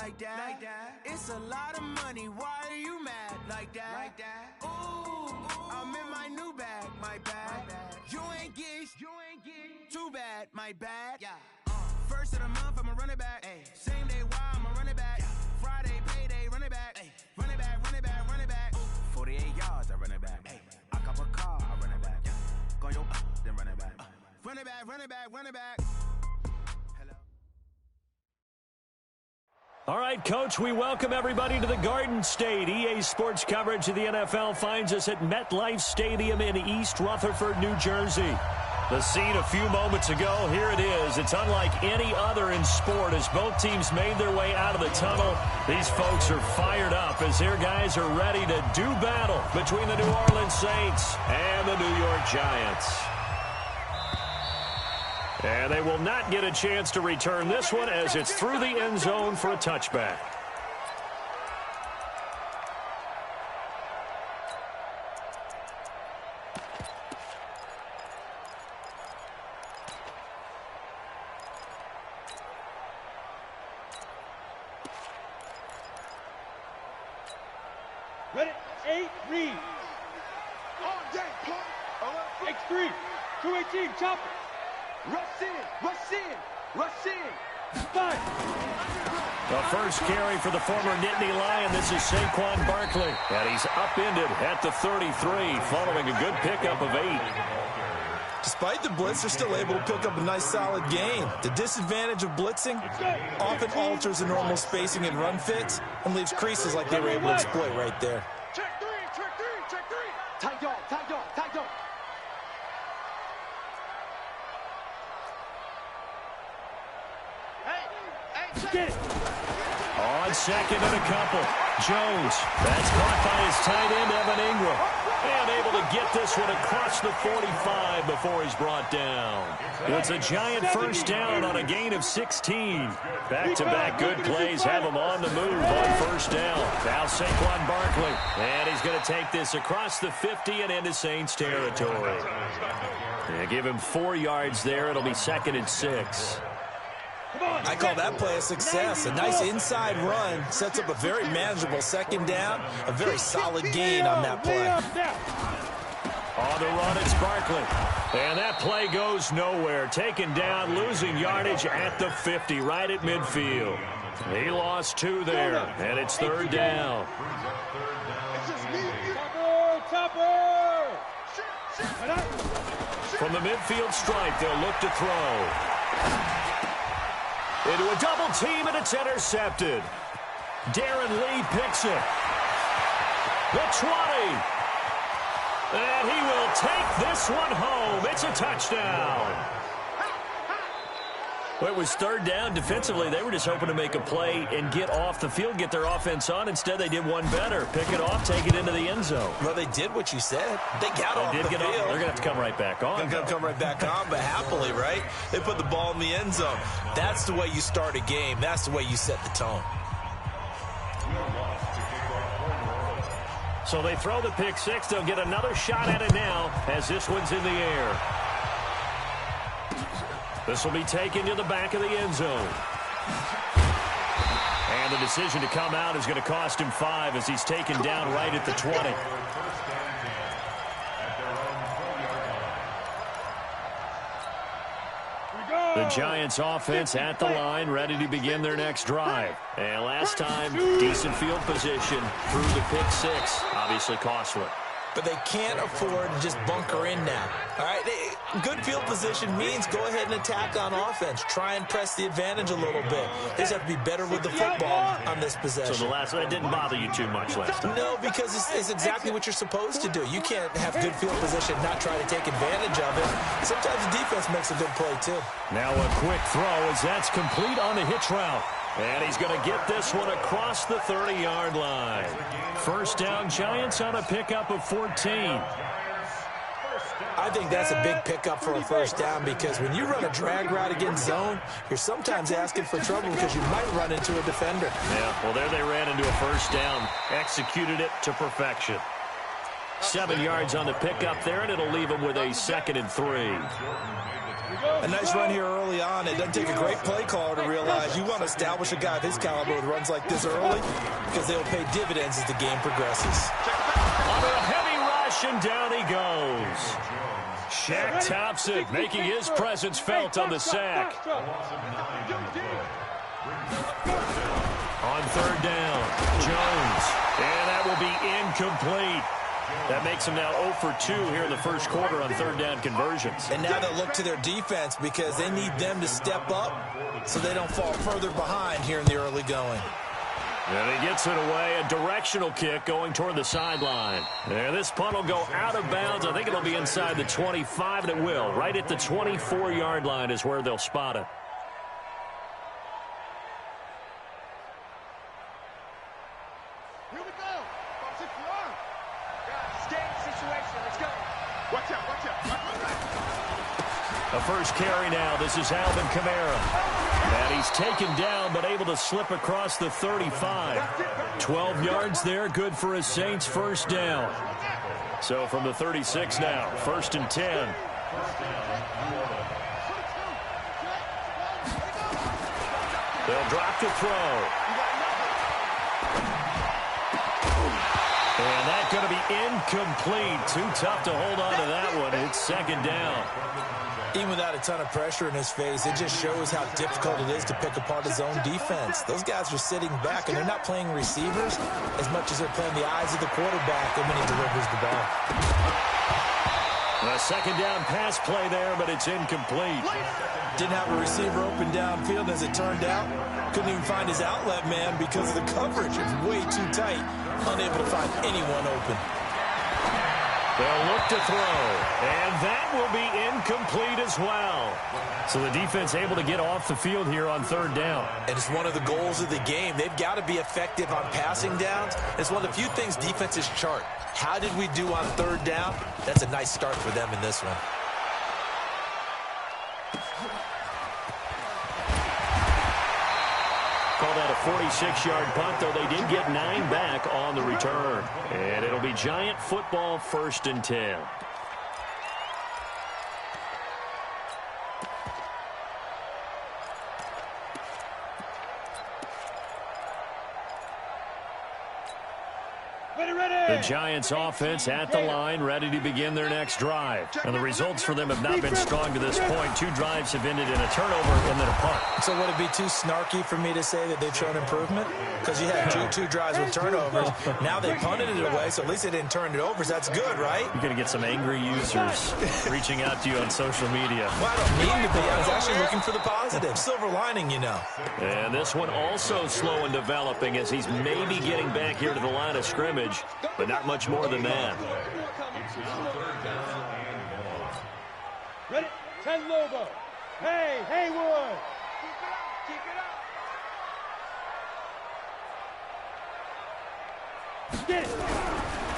like that. It's a lot of money, why are you mad like that? Ooh, I'm in my new bag, my bad. You ain't get too bad, my bad. First of the month, I'ma run it back. Same day, why I'ma run it back. Friday, payday, run it back. Run it back, run it back, run it back. 48 yards, I run it back. I cop a car, I run it back. Go yo, then run it back. Run it back, run it back, run it back. All right, Coach, we welcome everybody to the Garden State. EA Sports coverage of the NFL finds us at MetLife Stadium in East Rutherford, New Jersey. The scene a few moments ago, here it is. It's unlike any other in sport as both teams made their way out of the tunnel. These folks are fired up as their guys are ready to do battle between the New Orleans Saints and the New York Giants. And they will not get a chance to return this one as it's through the end zone for a touchback. Ready, 8, read. On deck, punt. X3, 218, chopper. Rush in, rush in, rush in. 5. The first carry for the former Nittany Lion. This is Saquon Barkley. And he's upended at the 33 following a good pickup of 8. Despite the blitz, they're still able to pick up a nice solid gain. The disadvantage of blitzing often alters the normal spacing and run fits and leaves creases like they were able to exploit right there. Check three, check three, check three. Tight dog, tight dog, tight dog. Get it. On second and a couple. Jones. That's caught by his tight end, Evan Ingram. And able to get this one across the 45 before he's brought down. It's a giant first down on a gain of 16. Back-to-back good plays have him on the move on first down. Now Saquon Barkley. And he's going to take this across the 50 and into Saints territory. And give him 4 yards there. It'll be 2nd and 6. I call that play a success. A nice inside run sets up a very manageable second down. A very solid gain on that play. On the run, it's Barkley. And that play goes nowhere. Taken down, losing yardage at the 50, right at midfield. He lost 2 there, and it's 3rd down. From the midfield stripe, they'll look to throw. Into a double team, and it's intercepted. Darren Lee picks it. The 20. And he will take this one home. It's a touchdown. Well, it was 3rd down. Defensively, they were just hoping to make a play and get off the field, get their offense on. Instead, they did one better. Pick it off, take it into the end zone. Well, they did what you said. They got off the field. They're going to have to come right back on. They're going to come right back on, but happily, right? They put the ball in the end zone. That's the way you start a game. That's the way you set the tone. So they throw the pick 6. They'll get another shot at it now as this one's in the air. This will be taken to the back of the end zone. And the decision to come out is going to cost him 5 as he's taken down right at the 20. The Giants offense at the line, ready to begin their next drive. And last time, decent field position through the pick 6. Obviously costly. But they can't afford to just bunker in now. All right, good field position means go ahead and attack on offense. Try and press the advantage a little bit. They just have to be better with the football on this possession. So the last one didn't bother you too much last time? No, because it's exactly what you're supposed to do. You can't have good field position and not try to take advantage of it. Sometimes the defense makes a good play, too. Now a quick throw as that's complete on the hitch route. And he's going to get this one across the 30-yard line. First down, Giants on a pickup of 14. I think that's a big pickup for a first down because when you run a drag route against zone, you're sometimes asking for trouble because you might run into a defender. Yeah, well, there they ran into a first down. Executed it to perfection. 7 yards on the pickup there, and it'll leave them with a 2nd and 3. A nice run here early on. It doesn't take a great play caller to realize you want to establish a guy of his caliber with runs like this early because they'll pay dividends as the game progresses. Under a heavy rush, and down he goes. Shaq Thompson making his presence felt on the sack. On third down, Jones. And that will be incomplete. That makes them now 0 for 2 here in the first quarter on third down conversions. And now they'll look to their defense because they need them to step up so they don't fall further behind here in the early going. And he gets it away, a directional kick going toward the sideline. And this punt will go out of bounds. I think it'll be inside the 25, and it will. Right at the 24-yard line is where they'll spot it. Here we go. Stay situation. Let's go. Watch out, watch out. A first carry now. This is Alvin Kamara. And he's taken down, but able to slip across the 35. 12 yards there, good for his Saints first down. So from the 36 now, 1st and 10. They'll drop to throw. And that's going to be incomplete. Too tough to hold on to that one. It's 2nd down. Even without a ton of pressure in his face, it just shows how difficult it is to pick apart his own defense. Those guys are sitting back, and they're not playing receivers as much as they're playing the eyes of the quarterback and when he delivers the ball. A 2nd down pass play there, but it's incomplete. Didn't have a receiver open downfield, as it turned out. Couldn't even find his outlet man because the coverage is way too tight. Unable to find anyone open. They'll look to throw, and that will be incomplete as well. So the defense able to get off the field here on 3rd down. And it's one of the goals of the game. They've got to be effective on passing downs. It's one of the few things defenses chart. How did we do on 3rd down? That's a nice start for them in this one. Call that a 46-yard punt, though they did get 9 back on the return. And it'll be Giant football, 1st and 10. The Giants offense at the line, ready to begin their next drive. And the results for them have not been strong to this point. 2 drives have ended in a turnover and then a punt. So would it be too snarky for me to say that they've shown improvement? Because you had two drives with turnovers. Now they punted it away, so at least they didn't turn it over. So that's good, right? You're going to get some angry users reaching out to you on social media. Well, I don't mean to be. I was actually looking for the positive. Silver lining, you know. And this one also slow in developing as he's maybe getting back here to the line of scrimmage, but not much more than that. Ready? 10 Lobo. Hey, Haywood. Keep it up. Get it.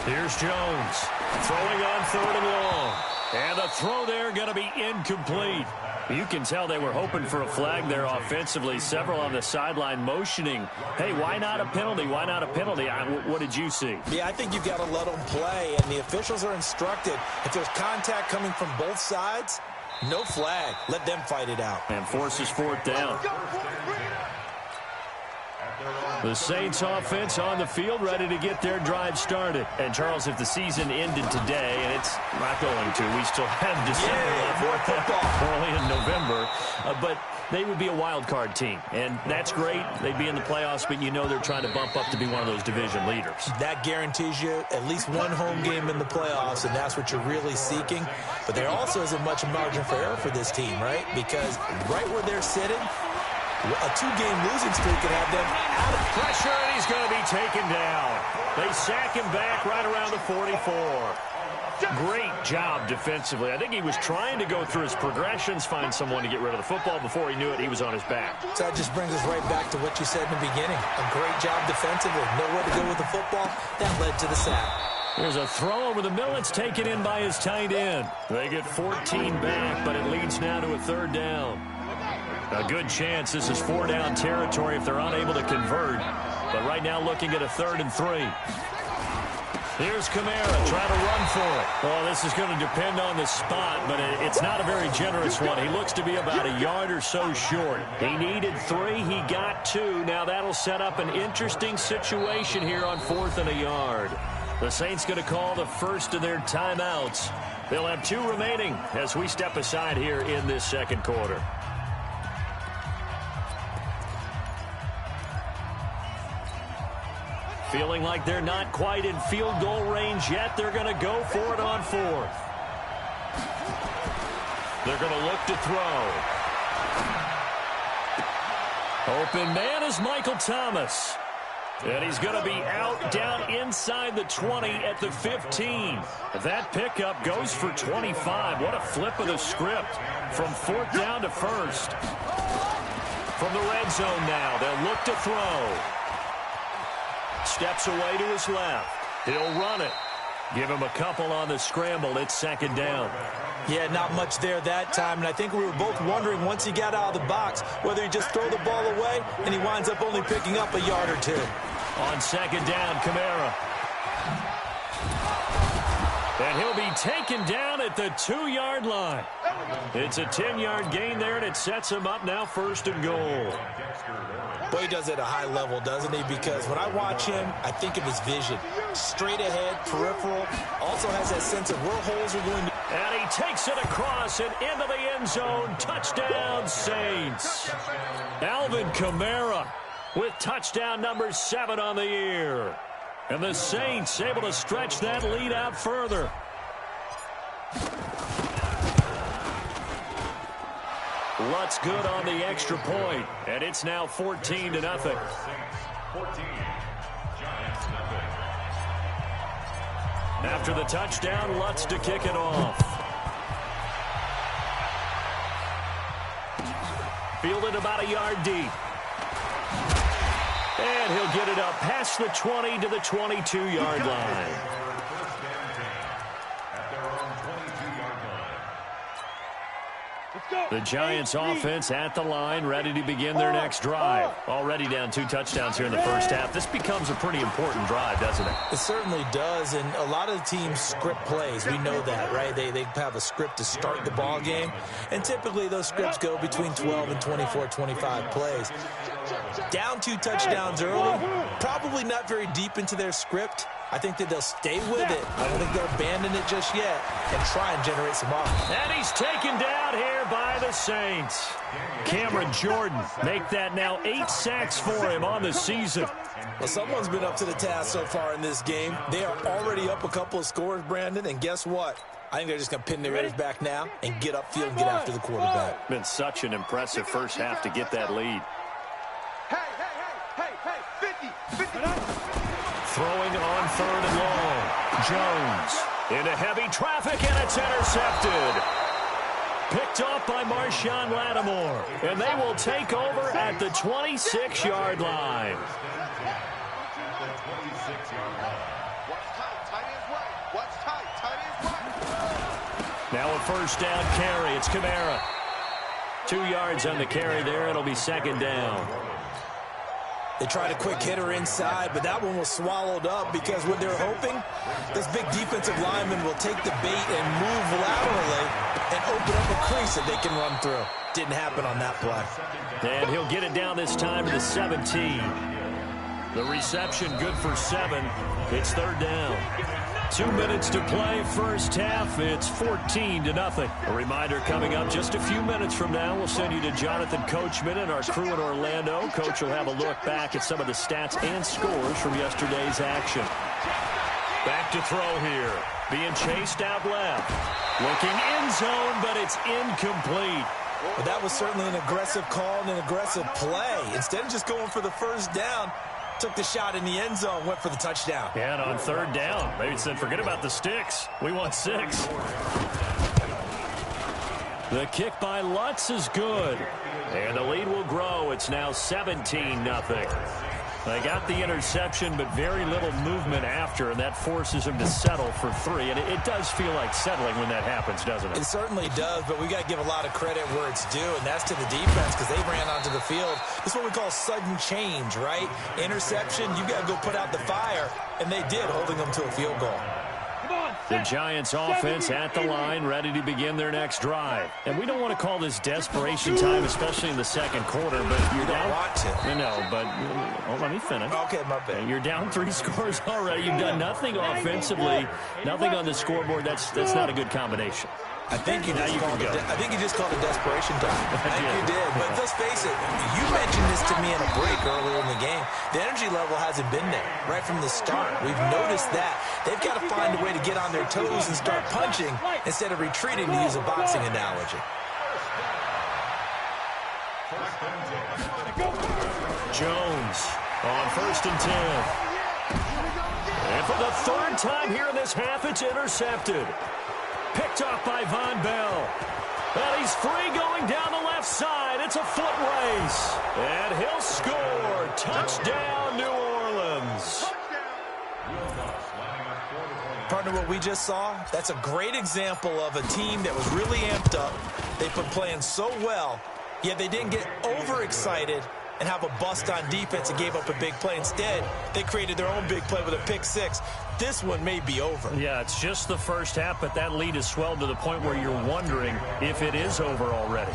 Here's Jones throwing on 3rd and long. And the throw there going to be incomplete. You can tell they were hoping for a flag there offensively. Several on the sideline motioning, hey, why not a penalty? Why not a penalty? What did you see? Yeah, I think you've got to let them play, and the officials are instructed. If there's contact coming from both sides, no flag. Let them fight it out. And forces 4th down. The Saints offense on the field, ready to get their drive started. And, Charles, if the season ended today, and it's not going to, we still have December early in November, but they would be a wild card team. And that's great. They'd be in the playoffs, but you know they're trying to bump up to be one of those division leaders. That guarantees you at least one home game in the playoffs, and that's what you're really seeking. But there also isn't much margin for error for this team, right? Because right where they're sitting, a 2-game losing streak could have them out of pressure, and he's going to be taken down. They sack him back right around the 44. Great job defensively. I think he was trying to go through his progressions, find someone to get rid of the football. Before he knew it, he was on his back. So that just brings us right back to what you said in the beginning. A great job defensively. Nowhere to go with the football. That led to the sack. There's a throw over the middle. It's taken in by his tight end. They get 14 back, but it leads now to a 3rd down. A good chance this is 4-down territory if they're unable to convert. But right now looking at a 3rd and 3. Here's Kamara trying to run for it. Well, this is going to depend on the spot, but it's not a very generous one. He looks to be about a yard or so short. He needed 3. He got 2. Now that'll set up an interesting situation here on 4th and a yard. The Saints going to call the first of their timeouts. They'll have 2 remaining as we step aside here in this second quarter. Feeling like they're not quite in field goal range yet. They're going to go for it on 4th. They're going to look to throw. Open man is Michael Thomas. And he's going to be out down inside the 20 at the 15. That pickup goes for 25. What a flip of the script from 4th down to 1st. From the red zone now, they'll look to throw. Steps away to his left. He'll run it. Give him a couple on the scramble. It's 2nd down. Yeah, not much there that time, and I think we were both wondering once he got out of the box whether he just throw the ball away and he winds up only picking up a yard or 2. On 2nd down, Kamara. And he'll be taken down at the 2-yard line. It's a 10-yard gain there, and it sets him up now 1st and goal. Boy, he does it at a high level, doesn't he? Because when I watch him, I think of his vision. Straight ahead, peripheral, also has that sense of where holes are going to... And he takes it across and into the end zone. Touchdown, Saints. Alvin Kamara with touchdown number 7 on the year. And the Saints able to stretch that lead out further. Lutz good on the extra point, and it's now 14-0. 14, Giants nothing. After the touchdown, Lutz to kick it off. Fielded about a yard deep. And he'll get it up past the 20 to the 22-yard line. The Giants offense at the line, ready to begin their next drive. Already down 2 touchdowns here in the first half. This becomes a pretty important drive, doesn't it? It certainly does, and a lot of the teams script plays. We know that, right? They have a script to start the ball game, and typically those scripts go between 12 and 24, 25 plays. Down 2 touchdowns early, probably not very deep into their script. I think that they'll stay with it. I don't think they'll abandon it just yet and try and generate some offense. And he's taken down here by the Saints. Cameron Jordan make that now 8 sacks for him on the season. Well, someone's been up to the task so far in this game. They are already up a couple of scores, Brandon, and guess what? I think they're just going to pin their ears back now and get upfield and get after the quarterback. Been such an impressive first half to get that lead. Hey, 50. Throwing on 3rd and long. Jones into heavy traffic, and it's intercepted. Picked off by Marshawn Lattimore. And they will take over at the 26-yard line. Now a 1st down carry. It's Kamara. 2 yards on the carry there. It'll be 2nd down. They tried a quick hitter inside, but that one was swallowed up because what they're hoping, this big defensive lineman will take the bait and move laterally and open up a crease that they can run through. Didn't happen on that play. And he'll get it down this time to the 17. The reception good for 7. It's 3rd down. 2 minutes to play first half. It's 14-0. A reminder coming up just a few minutes from now. We'll send you to Jonathan Coachman and our crew in Orlando. Coach will have a look back at some of the stats and scores from yesterday's action. Back to throw here. Being chased out left. Looking end zone, but it's incomplete. Well, that was certainly an aggressive call and an aggressive play. Instead of just going for the first down, took the shot in the end zone, went for the touchdown. And on 3rd down, maybe said, forget about the sticks. We want 6. The kick by Lutz is good. And the lead will grow. It's now 17-0. They got the interception, but very little movement after, and that forces him to settle for 3. And it does feel like settling when that happens, doesn't it? It certainly does, but we got to give a lot of credit where it's due, and that's to the defense because they ran onto the field. This is what we call sudden change, right? Interception, you got to go put out the fire, and they did, holding them to a field goal. The Giants offense at the line, ready to begin their next drive. And we don't want to call this desperation time, especially in the second quarter, but you're down. You don't want to. No, but let me finish. Okay, my bad. You're down 3 scores already. You've done nothing offensively, nothing on the scoreboard. That's not a good combination. I think you just called it desperation time. I think you did. But let's face it, you mentioned this to me in a break earlier in the game. The energy level hasn't been there right from the start. We've noticed that. They've got to find a way to get on their toes and start punching instead of retreating, to use a boxing analogy. Jones on 1st and 10. And for the 3rd time here in this half, it's intercepted. Picked off by Von Bell. And he's free going down the left side. It's a foot race. And he'll score. Touchdown, New Orleans. Partner, what we just saw, that's a great example of a team that was really amped up. They've been playing so well, yet they didn't get overexcited and have a bust on defense and gave up a big play. Instead, they created their own big play with a pick 6. This one may be over. Yeah, it's just the first half, but that lead has swelled to the point where you're wondering if it is over already.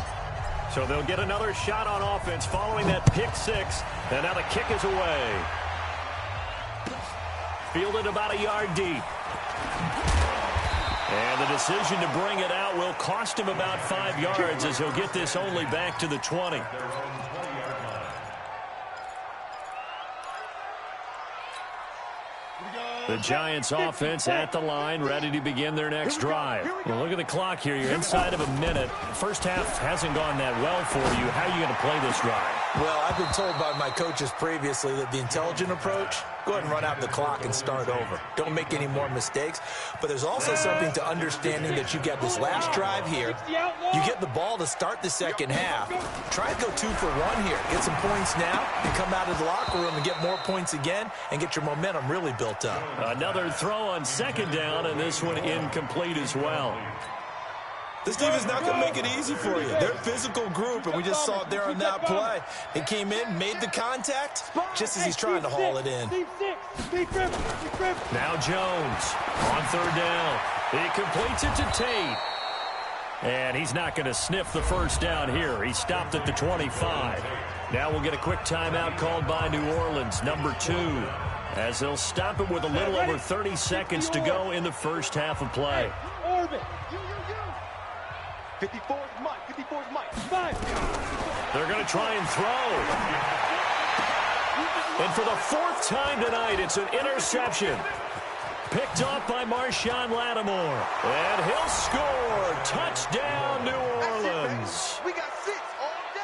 So they'll get another shot on offense following that pick 6, and now the kick is away. Fielded about a yard deep. And the decision to bring it out will cost him about 5 yards as he'll get this only back to the 20. The Giants offense at the line, ready to begin their next drive. Well, look at the clock here. You're inside of a minute. First half hasn't gone that well for you. How are you going to play this drive? Well, I've been told by my coaches previously that the intelligent approach, go ahead and run out the clock and start over. Don't make any more mistakes. But there's also something to understanding that you get this last drive here. You get the ball to start the second half. Try to go 2 for 1 here. Get some points now and come out of the locker room and get more points again and get your momentum really built up. Another throw on 2nd down, and this one incomplete as well. This team is not going to make it easy for you. They're a physical group, and we just saw it there on that play. He came in, made the contact, just as he's trying to haul it in. Now Jones on 3rd down. He completes it to Tate. And he's not going to sniff the first down here. He stopped at the 25. Now we'll get a quick timeout called by New Orleans, number 2, as they'll stop it with a little over 30 seconds to go in the first half of play. 54 is Mike. 54 is Mike. They're going to try and throw. And for the 4th time tonight, it's an interception. Picked off by Marshawn Lattimore. And he'll score. Touchdown, New Orleans. We got 6 all day.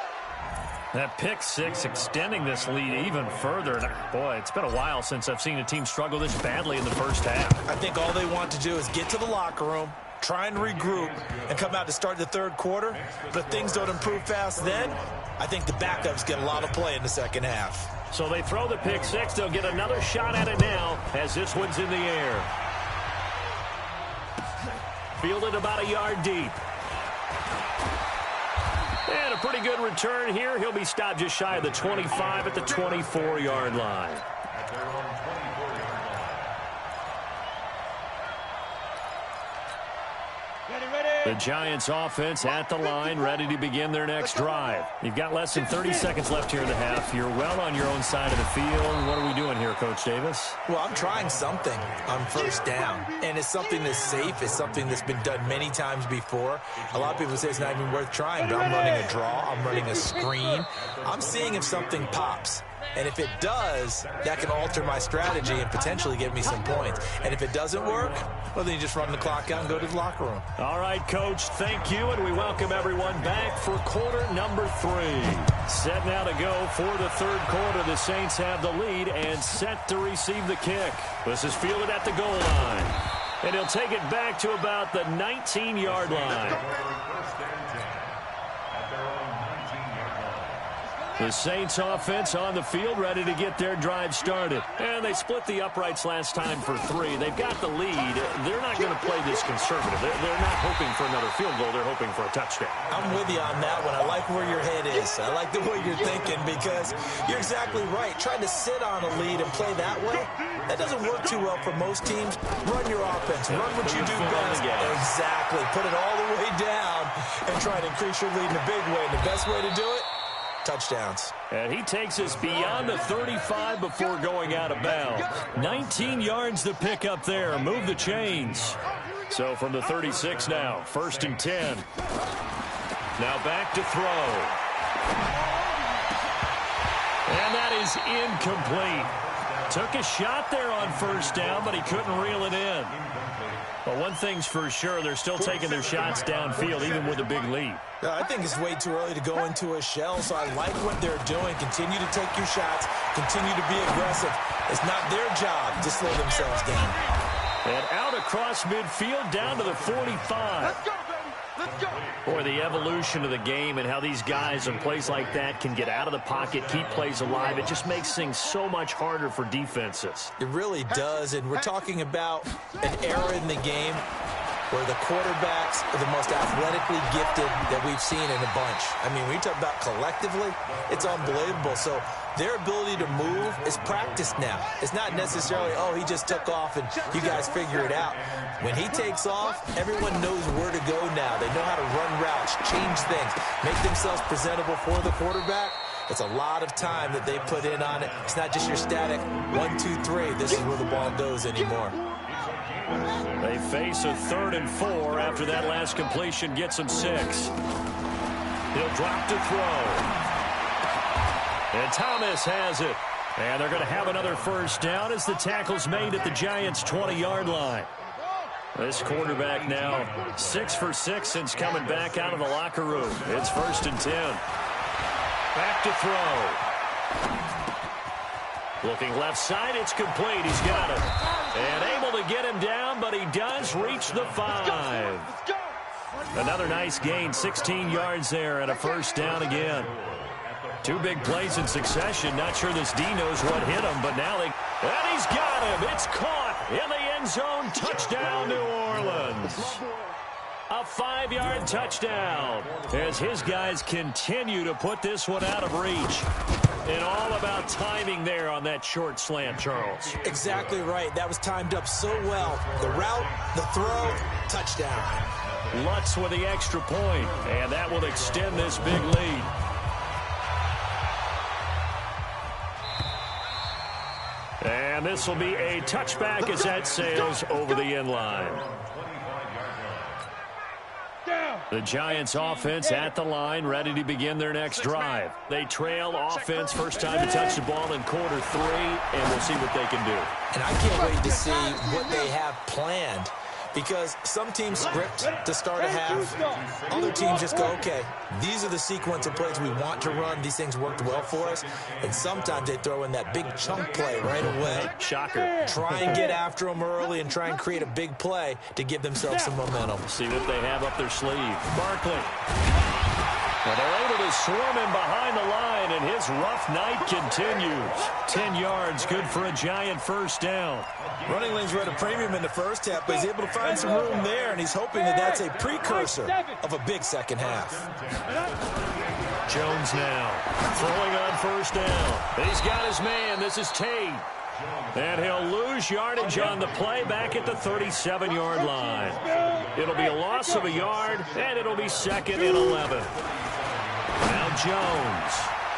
That pick 6 extending this lead even further. And boy, it's been a while since I've seen a team struggle this badly in the first half. I think all they want to do is get to the locker room, try and regroup, and come out to start the 3rd quarter. But if things don't improve fast then, I think the backups get a lot of play in the second half. So they throw the pick 6. They'll get another shot at it now as this one's in the air. Fielded about a yard deep. And a pretty good return here. He'll be stopped just shy of the 25 at the 24-yard line. The Giants offense at the line, ready to begin their next drive. You've got less than 30 seconds left here in the half. You're well on your own side of the field. What are we doing here, Coach Davis? Well, I'm trying something on 1st down, and it's something that's safe. It's something that's been done many times before. A lot of people say it's not even worth trying, but I'm running a draw. I'm running a screen. I'm seeing if something pops. And if it does, that can alter my strategy and potentially get me some points. And if it doesn't work, well, then you just run the clock out and go to the locker room. All right, Coach, thank you, and we welcome everyone back for quarter number 3. Set now to go for the 3rd quarter. The Saints have the lead and set to receive the kick. This is fielded at the goal line. And he'll take it back to about the 19-yard line. The Saints offense on the field, ready to get their drive started. And they split the uprights last time for 3. They've got the lead. They're not going to play this conservative. They're not hoping for another field goal. They're hoping for a touchdown. I'm with you on that one. I like where your head is. I like the way you're thinking because you're exactly right. Trying to sit on a lead and play that way, that doesn't work too well for most teams. Run your offense. Run what you do best. Exactly. Put it all the way down and try to increase your lead in a big way. And the best way to do it, touchdowns. And he takes us beyond the 35 before going out of bounds. 19 yards to pick up there. Move the chains. So from the 36 now, 1st and 10. Now back to throw. And that is incomplete. Took a shot there on 1st down, but he couldn't reel it in. But one thing's for sure, they're still taking their shots downfield, even with a big lead. I think it's way too early to go into a shell, so I like what they're doing. Continue to take your shots. Continue to be aggressive. It's not their job to slow themselves down. And out across midfield, down to the 45. Let's go, baby. Let's go. Boy, the evolution of the game and how these guys in plays like that can get out of the pocket, keep plays alive, it just makes things so much harder for defenses. It really does, and we're talking about an era in the game where the quarterbacks are the most athletically gifted that we've seen in a bunch. I mean, when you talk about collectively, it's unbelievable. So their ability to move is practiced now. It's not necessarily, oh, he just took off and you guys figure it out. When he takes off, everyone knows where to go now. They know how to run routes, change things, make themselves presentable for the quarterback. It's a lot of time that they put in on it. It's not just your static 1, 2, 3. This is where the ball goes anymore. They face a 3rd and 4 after that last completion gets them 6. He'll drop to throw. And Thomas has it. And they're going to have another 1st down as the tackle's made at the Giants' 20-yard line. This quarterback now 6 for 6 since coming back out of the locker room. It's 1st and 10. Back to throw. Looking left side, it's complete. He's got it. And able to get him down, but he does reach the 5. Another nice gain, 16 yards there and a 1st down again. 2 big plays in succession. Not sure this D knows what hit him, but now they... And he's got him. It's caught in the end zone. Touchdown, New Orleans. A 5-yard touchdown as his guys continue to put this one out of reach. And all about timing there on that short slant, Charles. Exactly right. That was timed up so well. The route, the throw, touchdown. Lutz with the extra point, and that will extend this big lead. And this will be a touchback as that sails over the end line. The Giants offense at the line, ready to begin their next drive. They trail offense, first time to touch the ball in quarter 3, and we'll see what they can do. And I can't wait to see what they have planned, because some teams script to start a half. Other teams just go, okay, these are the sequence of plays we want to run. These things worked well for us. And sometimes they throw in that big chunk play right away. Shocker. Try and get after them early and try and create a big play to give themselves some momentum. See what they have up their sleeve. Barkley. Well, they're able to swarm him behind the line, and his rough night continues. 10 yards, good for a Giant 1st down. Running lanes were at a premium in the first half, but he's able to find some room there, and he's hoping that that's a precursor of a big second half. Jones now throwing on 1st down. He's got his man. This is Tate. And he'll lose yardage on the play back at the 37-yard line. It'll be a loss of a yard, and it'll be 2nd and 11. Now Jones.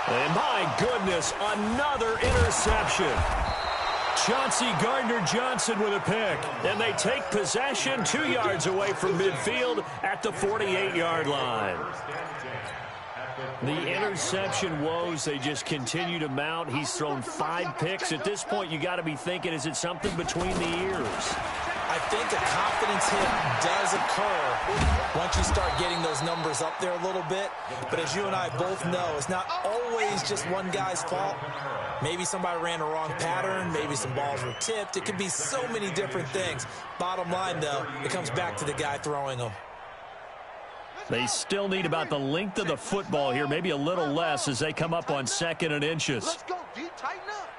And my goodness, another interception. Chauncey Gardner-Johnson with a pick. And they take possession 2 yards away from midfield at the 48-yard line. The interception woes, they just continue to mount. He's thrown 5 picks. At this point, you got to be thinking, is it something between the ears? I think a confidence hit does occur once you start getting those numbers up there a little bit. But as you and I both know, it's not always just one guy's fault. Maybe somebody ran a wrong pattern. Maybe some balls were tipped. It could be so many different things. Bottom line, though, it comes back to the guy throwing them. They still need about the length of the football here, maybe a little less as they come up on 2nd and inches. Let's go, D. Tighten up.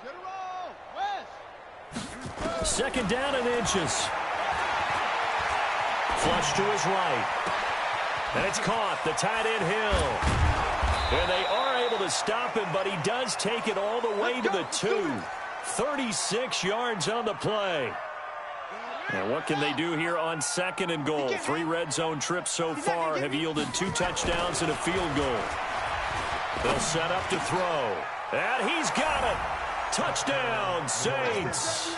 Get it on. West. 2nd down and inches. Flush to his right. And it's caught. The tight end Hill. And they are able to stop him, but he does take it all the way to the 2. 36 yards on the play. And what can they do here on 2nd and goal? 3 red zone trips so far have yielded 2 touchdowns and a field goal. They'll set up to throw. And he's got it. Touchdown, Saints.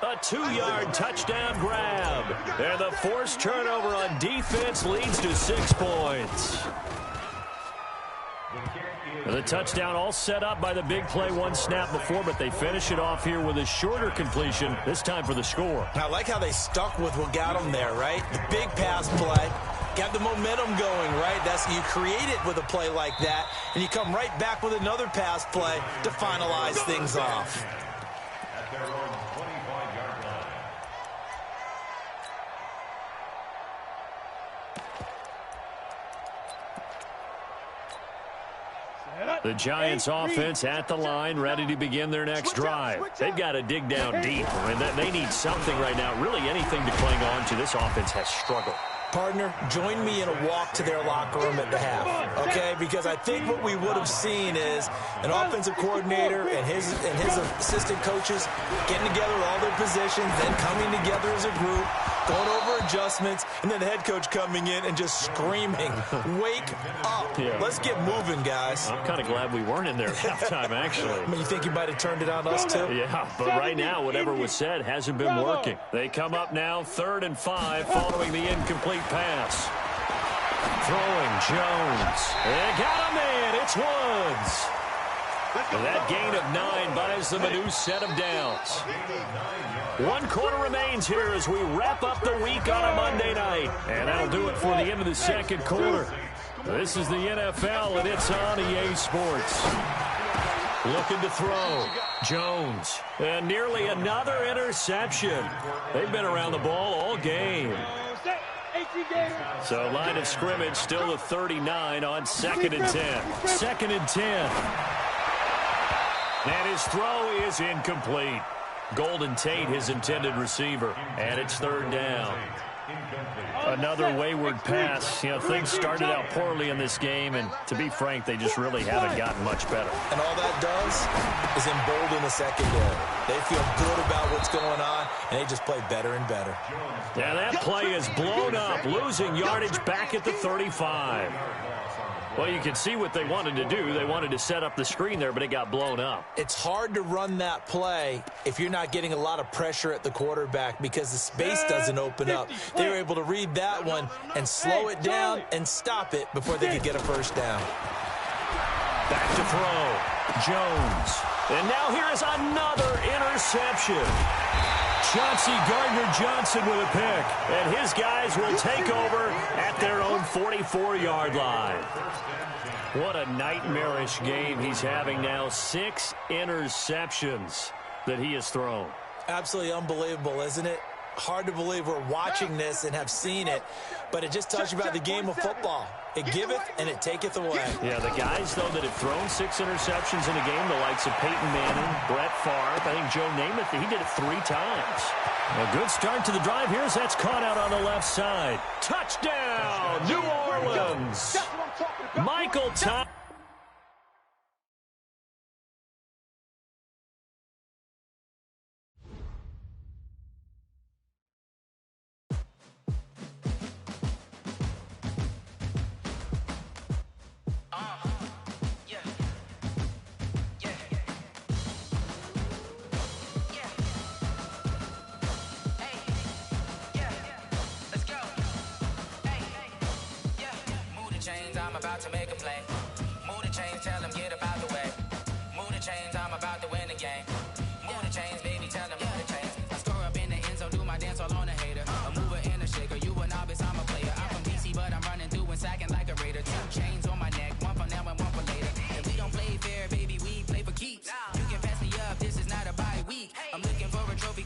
A 2-yard touchdown grab. And the forced turnover on defense leads to 6 points. The touchdown all set up by the big play 1 snap before, but they finish it off here with a shorter completion, this time for the score. I like how they stuck with what got them there, right? The big pass play, got the momentum going, right? You create it with a play like that, and you come right back with another pass play to finalize things off. At their own 25-yard line. The Giants offense at the line, ready to begin their next drive. They've got to dig down deep. I mean, they need something right now, really anything to cling on to. This offense has struggled. Partner, join me in a walk to their locker room at the half, okay? Because I think what we would have seen is an offensive coordinator and his assistant coaches getting together all their positions, then coming together as a group, going over adjustments, and then the head coach coming in and just screaming, wake up. Yeah. Let's get moving, guys. I'm kind of glad we weren't in there at halftime, actually. I mean, you think you might have turned it on us, too? Yeah, but right now, whatever was said hasn't been working. They come up now 3rd and 5 following the incomplete pass. Throwing Jones. They got him in. It's Woods. And that gain of 9 buys them a new set of downs. 1 quarter remains here as we wrap up the week on a Monday night. And that'll do it for the end of the 2nd quarter. This is the NFL, and it's on EA Sports. Looking to throw. Jones. And nearly another interception. They've been around the ball all game. So line of scrimmage still a 39 on 2nd and 10. 2nd and 10. And his throw is incomplete. Golden Tate, his intended receiver. And it's 3rd down. Another wayward pass. You know, things started out poorly in this game, and to be frank, they just really haven't gotten much better. And all that does is embolden the secondary. They feel good about what's going on, and they just play better and better. Yeah, that play is blown up, losing yardage back at the 35. Well, you can see what they wanted to do. They wanted to set up the screen there, but it got blown up. It's hard to run that play if you're not getting a lot of pressure at the quarterback because the space doesn't open up. They were able to read that one and slow it down and stop it before they could get a 1st down. Back to throw. Jones. And now here is another interception. Chauncey Gardner-Johnson with a pick. And his guys will take over at their own 44-yard line. What a nightmarish game he's having now. 6 interceptions that he has thrown. Absolutely unbelievable, isn't it? Hard to believe we're watching this and have seen it, but it just tells you about the game of football. It giveth and it taketh away. Yeah, the guys, though, that have thrown 6 interceptions in a game, the likes of Peyton Manning, Brett Favre, I think Joe Namath, he did it 3 times. A good start to the drive here as that's caught out on the left side. Touchdown, New Orleans. Michael Thomas. I'm about to make a play. Move the chains, tell them get up out the way. Move the chains, I'm about to win the game. Move the chains, baby, tell them move the chains. I score up in the end zone, do my dance all on a hater. A mover and a shaker, you a novice, I'm a player. I'm from DC, but I'm running through and sacking like a raider. 2 chains on my neck, one for now and one for later. And we don't play fair, baby, we play for keeps. You can pass me up, this is not a bye week. I'm looking for a trophy.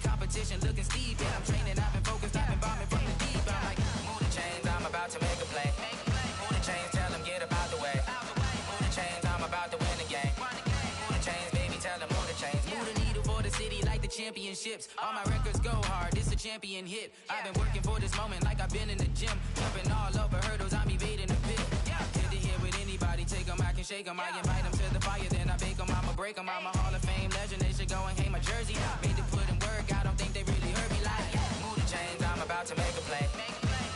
championships. All my records go hard, this a champion hit. I've been working for this moment like I've been in the gym. Jumping all over hurdles, I'm evading the pit. Head to head with anybody, take them, I can shake them. I invite them to the fire, then I bake them, I'ma break them. I'm a Hall of Fame legend, they should go and hang my jersey. Made to put in work, I don't think they really heard me like, move the chains, I'm about to make a play.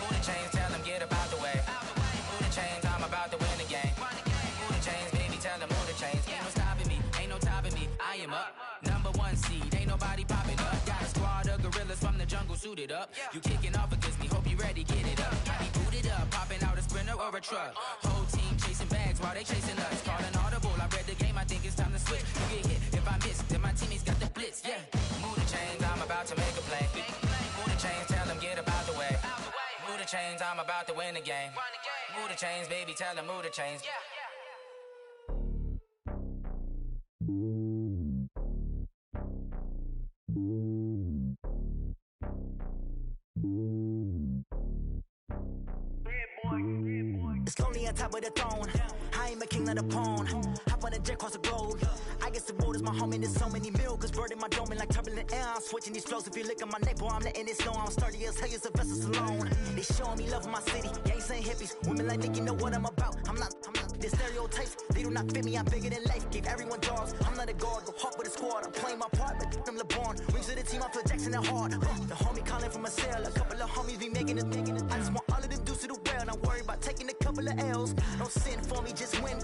Move the chains, tell them get up out the way. Move the chains, I'm about to win the game. Move the chains, baby, tell them move the chains. Ain't no stopping me, ain't no topping me, I am up. Number one seed, ain't nobody popping up. Got a squad of gorillas from the jungle suited up. You kicking off against me, hope you ready, get it up. I be booted up, popping out a sprinter or a truck. Whole team chasing bags while they chasing us. Calling audible, I read the game, I think it's time to switch. You get hit, if I miss, then my teammates got the blitz, yeah. Move the chains, I'm about to make a play. Move the chains, tell them get up out the way. Move the chains, I'm about to win the game. Move the chains, baby, tell them move the chains. It's lonely on top of the throne. I ain't a king of the pawn. Hop on a jet across the globe. I guess the road is my home and there's so many milkers burning my dome like turbulent air. I'm switching these flows. If you look at my neck, boy, I'm letting it snow. I'm sturdy as hell, a vessel alone. They showing me love in my city. Gangs ain't hippies. Women like Nick, you know what I'm about. I'm not the stereotypes. They do not fit me. I'm bigger than life. Gave everyone jobs. I'm not a guard. Go hawk with a squad. I'm playing my part, but them LeBron. Rings to the team. I feel Jackson and hard. The homie calling from a cell. A couple of homies be making it. I just want all of them dudes to do well. Not worry about taking a couple of L's. No sin for me, just win